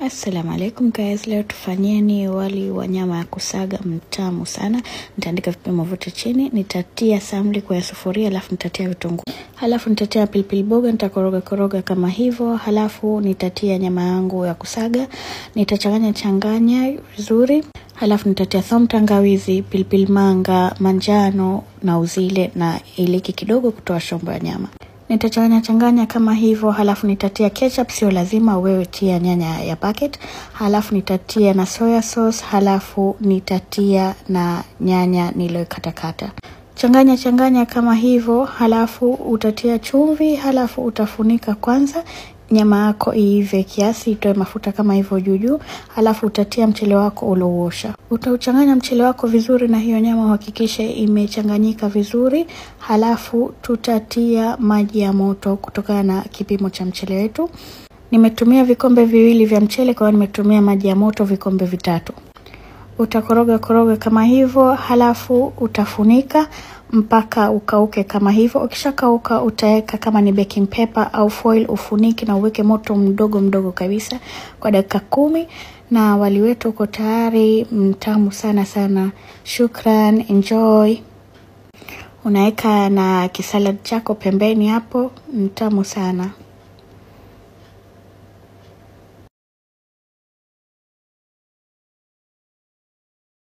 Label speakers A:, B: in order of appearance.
A: Assalamu alaikum guys, leo tufanyeni wali wa nyama ya kusaga mtamu sana. Nitaandika vipimo vyote chini, nitatia samli kwa sufuria, halafu nitatia vitunguu. Halafu nitatia pilipili boga, nitakoroga kama hivyo, halafu nitatia nyama yangu ya kusaga, nitachanganya vizuri. Halafu nitatia thom, tangawizi, pilipili manga, manjano na uzile na iliki kidogo kutoa shombo ya nyama. Nitachanganya kama hivyo, halafu nitatia ketchup, sio lazima wewe tia nyanya ya packet. Halafu nitatia na soya sauce, halafu nitatia na nyanya niliyokatakata. Changanya kama hivyo, halafu utatia chumvi, halafu utafunika kwanza nyama yako iive kiasi, itoe mafuta kama hivyo juu. Halafu utatia mchele wako uliouosha. Utauchanganya mchele wako vizuri na hiyo nyama, uhakikishe imechanganyika vizuri. Halafu tutatia maji ya moto kutokana na kipimo cha mchele wetu. Nimetumia vikombe 2 vya mchele, kwa hiyo nimetumia maji ya moto vikombe 3. Utakoroga kama hivyo, halafu utafunika mpaka ukauke kama hivyo. Ukishakauka utaweka kama ni baking paper au foil, ufunike na uweke moto mdogo kabisa kwa dakika 10, na wali wetu uko tayari, mtamu sana. Shukran, enjoy. Unaweka na kisalad chako pembeni hapo, mtamu sana.